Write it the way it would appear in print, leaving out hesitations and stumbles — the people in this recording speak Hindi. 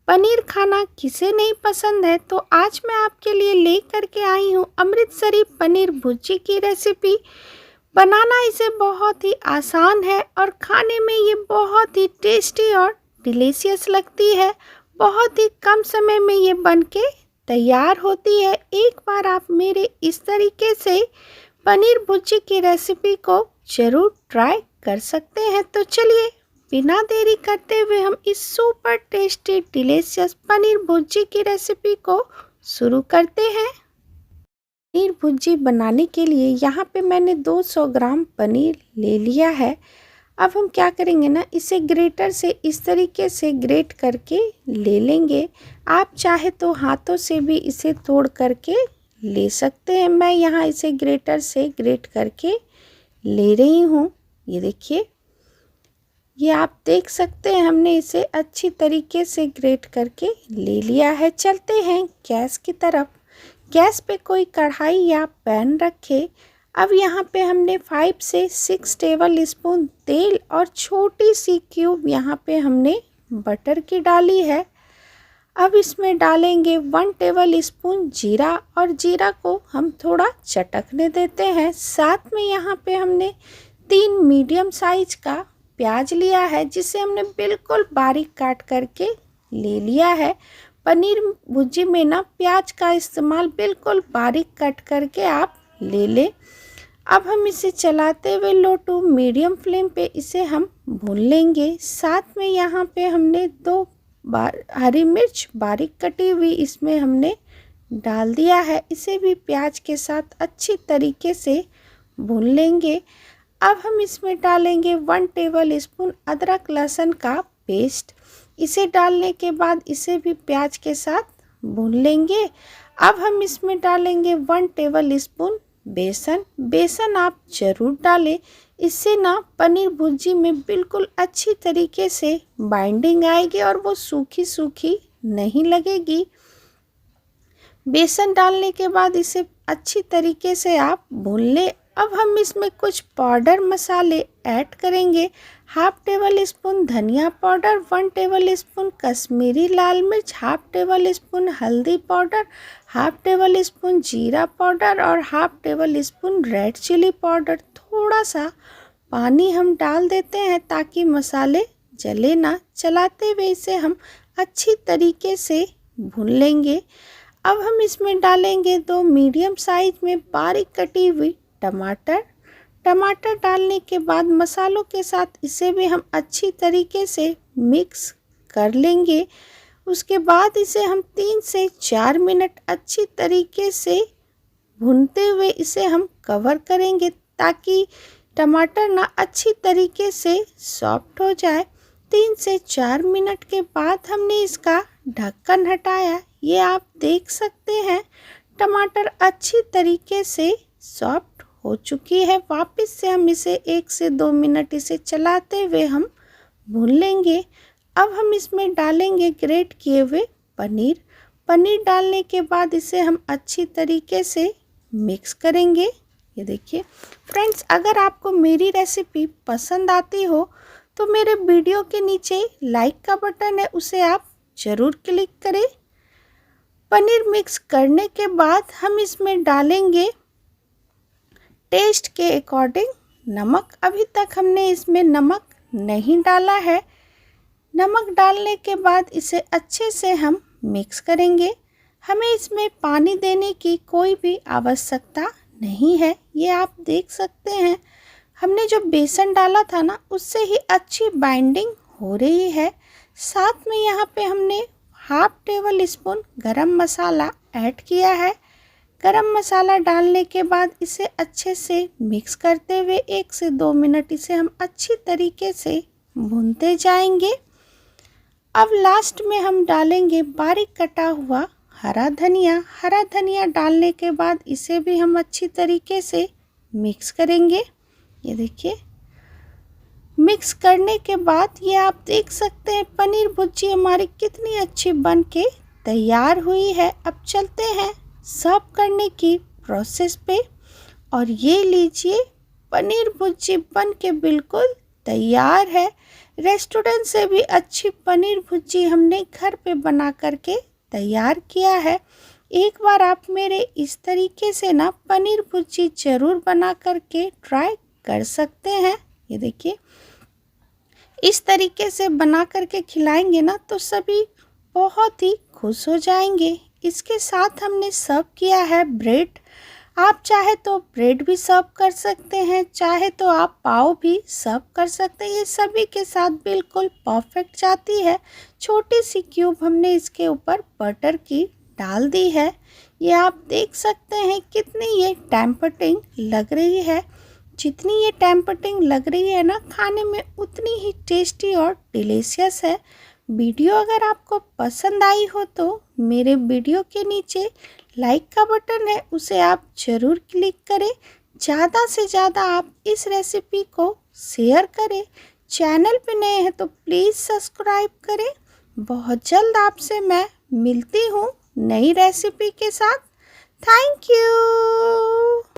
पनीर खाना किसे नहीं पसंद है। तो आज मैं आपके लिए लेकर के आई हूँ अमृतसरी पनीर भुर्जी की रेसिपी। बनाना इसे बहुत ही आसान है और खाने में ये बहुत ही टेस्टी और डिलीशियस लगती है। बहुत ही कम समय में ये बनके तैयार होती है। एक बार आप मेरे इस तरीके से पनीर भुर्जी की रेसिपी को ज़रूर ट्राई कर सकते हैं। तो चलिए बिना देरी करते हुए हम इस super tasty delicious paneer bhurji की रेसिपी को शुरू करते हैं। पनीर भुर्जी बनाने के लिए यहाँ पे मैंने 200 ग्राम पनीर ले लिया है। अब हम क्या करेंगे ना, इसे ग्रेटर से इस तरीके से ग्रेट करके ले लेंगे। आप चाहे तो हाथों से भी इसे तोड़ करके ले सकते हैं। मैं यहाँ इसे ग्रेटर से ग्रेट करके ले रही हूँ। ये देखिए, ये आप देख सकते हैं हमने इसे अच्छी तरीके से ग्रेट करके ले लिया है। चलते हैं गैस की तरफ। गैस पे कोई कढ़ाई या पैन रखें। अब यहाँ पे हमने 5 से 6 टेबल स्पून तेल और छोटी सी क्यूब यहाँ पे हमने बटर की डाली है। अब इसमें डालेंगे 1 टेबल स्पून जीरा और जीरा को हम थोड़ा चटकने देते हैं। साथ में यहाँ पे हमने 3 मीडियम साइज का प्याज लिया है, जिसे हमने बिल्कुल बारीक काट करके ले लिया है। पनीर भुर्जी में ना प्याज का इस्तेमाल बिल्कुल बारीक कट करके आप ले लें। अब हम इसे चलाते हुए लो टू मीडियम फ्लेम पे इसे हम भून लेंगे। साथ में यहाँ पे हमने 2 हरी मिर्च बारीक कटी हुई इसमें हमने डाल दिया है। इसे भी प्याज के साथ अच्छी तरीके से भून लेंगे। अब हम इसमें डालेंगे 1 टेबल स्पून अदरक लहसुन का पेस्ट। इसे डालने के बाद इसे भी प्याज के साथ भून लेंगे। अब हम इसमें डालेंगे 1 टेबल स्पून बेसन। बेसन आप ज़रूर डालें, इससे ना पनीर भुर्जी में बिल्कुल अच्छी तरीके से बाइंडिंग आएगी और वो सूखी सूखी नहीं लगेगी। बेसन डालने के बाद इसे अच्छी तरीके से आप भून लें। अब हम इसमें कुछ पाउडर मसाले ऐड करेंगे। 1/2 टेबल स्पून धनिया पाउडर, 1 टेबल स्पून कश्मीरी लाल मिर्च, 1/2 टेबल स्पून हल्दी पाउडर, 1/2 टेबल स्पून जीरा पाउडर और 1/2 tablespoon red chilli powder. थोड़ा सा पानी हम डाल देते हैं ताकि मसाले जले ना। चलाते हुए इसे हम अच्छी तरीके से भून लेंगे। अब हम इसमें डालेंगे 2 मीडियम साइज में बारीक कटी हुई टमाटर डालने के बाद मसालों के साथ इसे भी हम अच्छी तरीके से मिक्स कर लेंगे। उसके बाद इसे हम 3 से 4 मिनट अच्छी तरीके से भूनते हुए इसे हम कवर करेंगे ताकि टमाटर ना अच्छी तरीके से सॉफ्ट हो जाए। 3 से 4 मिनट के बाद हमने इसका ढक्कन हटाया। ये आप देख सकते हैं टमाटर अच्छी तरीके से सॉफ्ट हो चुकी है। वापस से हम इसे 1 से 2 मिनट इसे चलाते हुए हम भून लेंगे। अब हम इसमें डालेंगे ग्रेट किए हुए पनीर डालने के बाद इसे हम अच्छी तरीके से मिक्स करेंगे। ये देखिए फ्रेंड्स, अगर आपको मेरी रेसिपी पसंद आती हो तो मेरे वीडियो के नीचे लाइक का बटन है, उसे आप ज़रूर क्लिक करें। पनीर मिक्स करने के बाद हम इसमें डालेंगे टेस्ट के अकॉर्डिंग नमक। अभी तक हमने इसमें नमक नहीं डाला है। नमक डालने के बाद इसे अच्छे से हम मिक्स करेंगे। हमें इसमें पानी देने की कोई भी आवश्यकता नहीं है। ये आप देख सकते हैं हमने जो बेसन डाला था ना, उससे ही अच्छी बाइंडिंग हो रही है। साथ में यहाँ पे हमने 1/2 टेबल स्पून गरम मसाला ऐड किया है। गरम मसाला डालने के बाद इसे अच्छे से मिक्स करते हुए 1 से 2 मिनट इसे हम अच्छी तरीके से भूनते जाएंगे। अब लास्ट में हम डालेंगे बारीक कटा हुआ हरा धनिया डालने के बाद इसे भी हम अच्छी तरीके से मिक्स करेंगे। ये देखिए, मिक्स करने के बाद ये आप देख सकते हैं पनीर भुर्जी हमारी कितनी अच्छी बन के तैयार हुई है। अब चलते हैं सर्व करने की प्रोसेस पे। और ये लीजिए पनीर भुर्जी बन के बिल्कुल तैयार है। रेस्टोरेंट से भी अच्छी पनीर भुर्जी हमने घर पे बना करके तैयार किया है। एक बार आप मेरे इस तरीके से ना पनीर भुर्जी ज़रूर बना करके ट्राई कर सकते हैं। ये देखिए, इस तरीके से बना करके खिलाएंगे ना तो सभी बहुत ही खुश हो जाएंगे। इसके साथ हमने सर्व किया है ब्रेड। आप चाहे तो ब्रेड भी सर्व कर सकते हैं, चाहे तो आप पाव भी सर्व कर सकते हैं। ये सभी के साथ बिल्कुल परफेक्ट जाती है। छोटी सी क्यूब हमने इसके ऊपर बटर की डाल दी है। ये आप देख सकते हैं कितनी ये टेम्पटिंग लग रही है। जितनी ये टेम्पटिंग लग रही है ना, खाने में उतनी ही टेस्टी और डिलीशियस है। वीडियो अगर आपको पसंद आई हो तो मेरे वीडियो के नीचे लाइक का बटन है, उसे आप ज़रूर क्लिक करें। ज़्यादा से ज़्यादा आप इस रेसिपी को शेयर करें। चैनल पे नए हैं तो प्लीज़ सब्सक्राइब करें। बहुत जल्द आपसे मैं मिलती हूँ नई रेसिपी के साथ। Thank you.